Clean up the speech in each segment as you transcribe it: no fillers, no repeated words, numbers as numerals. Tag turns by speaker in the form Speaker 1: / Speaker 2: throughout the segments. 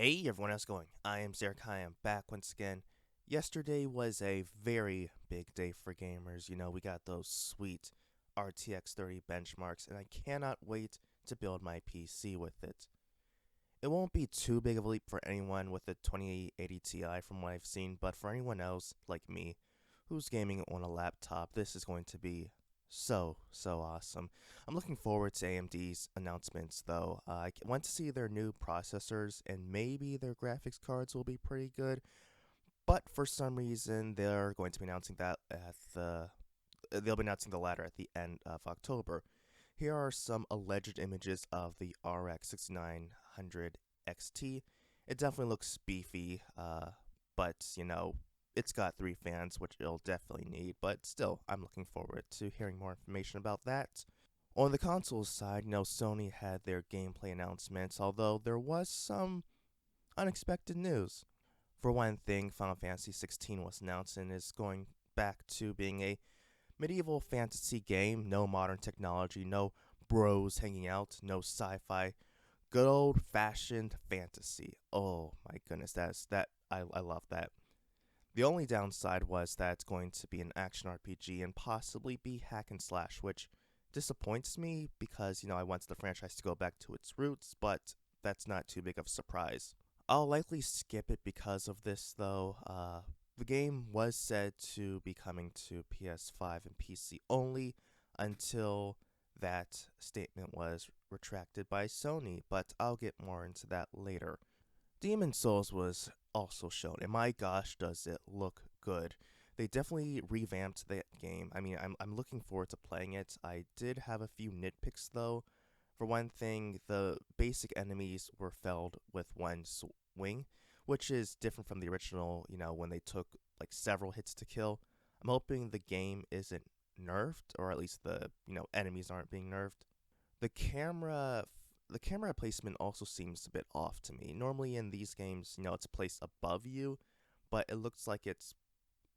Speaker 1: Hey everyone, how's it going? I am Zarek. I am back once again. Yesterday was a very big day for gamers. We got those sweet RTX 30 benchmarks, and I cannot wait to build my PC with it. It won't be too big of a leap for anyone with a 2080 Ti from what I've seen, but for anyone else, like me, who's gaming on a laptop, this is going to be so awesome. I'm looking forward to AMD's announcements though. I want to see their new processors and maybe their graphics cards will be pretty good, but for some reason they're going to be announcing that at they'll be announcing the latter at the end of October. Here are some alleged images of the RX 6900 XT. It definitely looks beefy, but it's got 3 fans, which it'll definitely need, but still, I'm looking forward to hearing more information about that. On the console side, Sony had their gameplay announcements, although there was some unexpected news. For one thing, Final Fantasy 16 was announced and is going back to being a medieval fantasy game, no modern technology, no bros hanging out, no sci-fi, good old-fashioned fantasy. Oh my goodness, I love that. The only downside was that it's going to be an action RPG and possibly be hack and slash, which disappoints me because, I want the franchise to go back to its roots, but that's not too big of a surprise. I'll likely skip it because of this, though. The game was said to be coming to PS5 and PC only until that statement was retracted by Sony, but I'll get more into that later. Demon Souls was also shown, and my gosh, does it look good. They definitely revamped that game. I mean, I'm looking forward to playing it. I did have a few nitpicks, though. For one thing, the basic enemies were felled with one swing, which is different from the original, when they took like several hits to kill. I'm hoping the game isn't nerfed, or at least the, enemies aren't being nerfed. The camera the camera placement also seems a bit off to me. Normally in these games, it's placed above you, but it looks like it's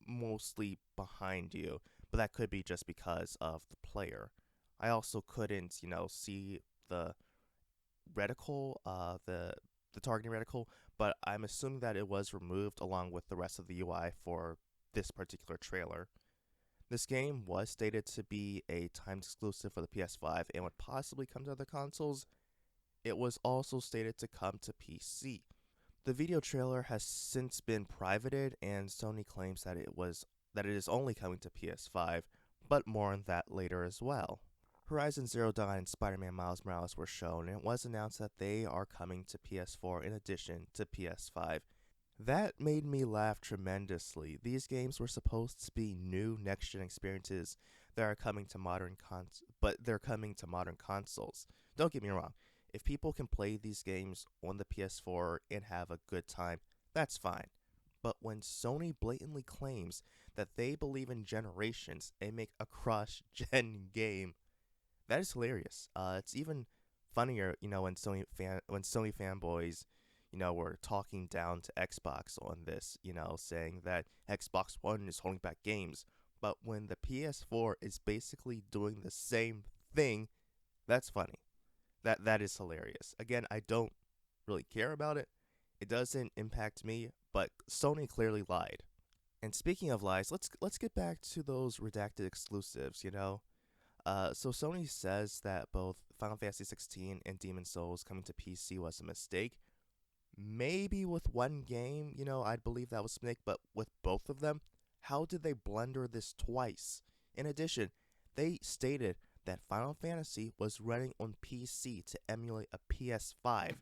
Speaker 1: mostly behind you. But that could be just because of the player. I also couldn't, see the reticle, the targeting reticle, but I'm assuming that it was removed along with the rest of the UI for this particular trailer. This game was stated to be a timed exclusive for the PS5 and would possibly come to other consoles. It was also stated to come to PC. The video trailer has since been privated, and Sony claims that it is only coming to PS5, but more on that later as well. Horizon Zero Dawn and Spider-Man Miles Morales were shown, and it was announced that they are coming to PS4 in addition to PS5. That made me laugh tremendously. These games were supposed to be new next-gen experiences that are coming to but they're coming to modern consoles. Don't get me wrong. If people can play these games on the PS4 and have a good time, that's fine. But when Sony blatantly claims that they believe in generations and make a cross-gen game, that is hilarious. It's even funnier, when Sony fanboys, were talking down to Xbox on this, saying that Xbox One is holding back games. But when the PS4 is basically doing the same thing, that's funny. That is hilarious. Again, I don't really care about it. It doesn't impact me, but Sony clearly lied. And speaking of lies, let's get back to those redacted exclusives, so Sony says that both Final Fantasy 16 and Demon Souls coming to PC was a mistake. Maybe with one game, I'd believe that was a mistake, but with both of them, how did they blunder this twice? In addition, they stated that Final Fantasy was running on PC to emulate a PS5.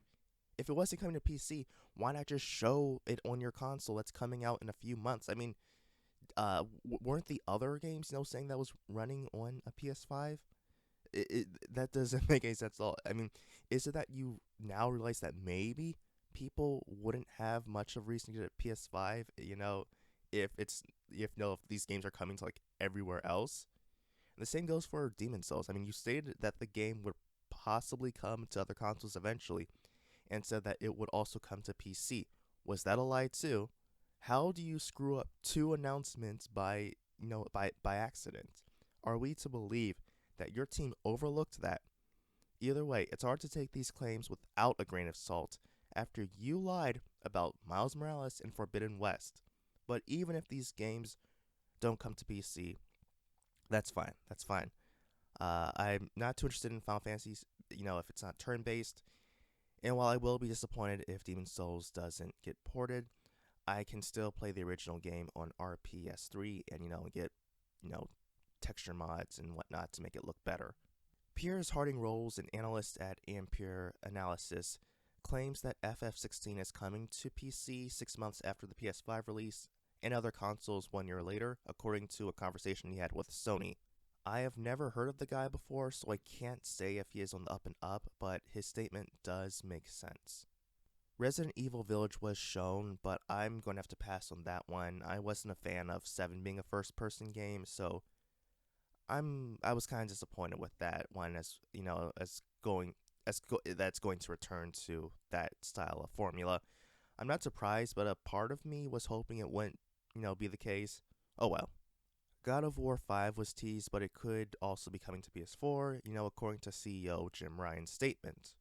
Speaker 1: If it wasn't coming to PC, why not just show it on your console that's coming out in a few months? I mean, weren't the other games, saying that was running on a PS5? That doesn't make any sense at all. I mean, is it that you now realize that maybe people wouldn't have much of reason to get a PS5, if these games are coming to like everywhere else? And the same goes for Demon Souls. I mean, you stated that the game would possibly come to other consoles eventually, and said that it would also come to PC. Was that a lie too? How do you screw up two announcements by accident? Are we to believe that your team overlooked that? Either way, it's hard to take these claims without a grain of salt, after you lied about Miles Morales and Forbidden West. But even if these games don't come to PC, that's fine. That's fine. I'm not too interested in Final Fantasies, if it's not turn-based. And while I will be disappointed if Demon's Souls doesn't get ported, I can still play the original game on RPS3 and, get, texture mods and whatnot to make it look better. Piers Harding-Rolls, an analyst at Ampere Analysis, claims that FF16 is coming to PC 6 months after the PS5 release and other consoles 1 year later, according to a conversation he had with Sony. I have never heard of the guy before, so I can't say if he is on the up and up, but his statement does make sense. Resident Evil Village was shown, but I'm going to have to pass on that one. I wasn't a fan of 7 being a first-person game, so I was kind of disappointed with that one, that's going to return to that style of formula. I'm not surprised, but a part of me was hoping it wouldn't, be the case. Oh well. God of War 5 was teased, but it could also be coming to PS4, according to CEO Jim Ryan's statement.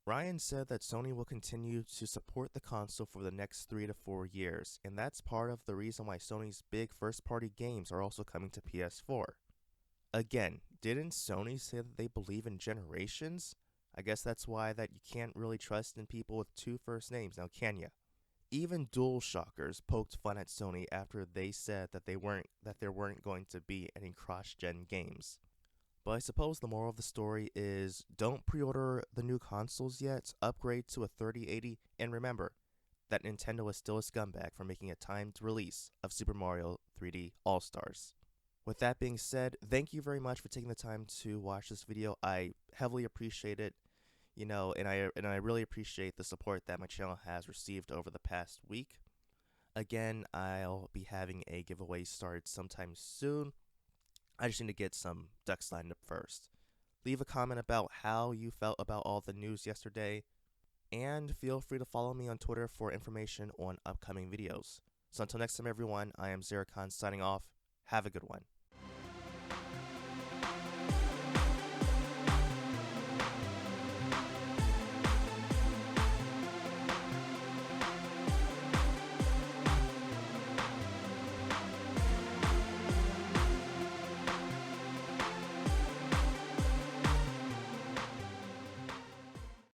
Speaker 1: Ryan said that Sony will continue to support the console for the next 3 to 4 years, and that's part of the reason why Sony's big first-party games are also coming to PS4. Again, didn't Sony say that they believe in generations? I guess that's why that you can't really trust in people with 2 first names, now can ya? Even DualShockers poked fun at Sony after they said that there weren't going to be any cross-gen games. But I suppose the moral of the story is don't pre-order the new consoles yet, upgrade to a 3080, and remember that Nintendo is still a scumbag for making a timed release of Super Mario 3D All-Stars. With that being said, thank you very much for taking the time to watch this video. I heavily appreciate it, and I really appreciate the support that my channel has received over the past week. Again, I'll be having a giveaway started sometime soon. I just need to get some ducks lined up first. Leave a comment about how you felt about all the news yesterday, and feel free to follow me on Twitter for information on upcoming videos. So until next time, everyone, I am Zeracon signing off. Have a good one.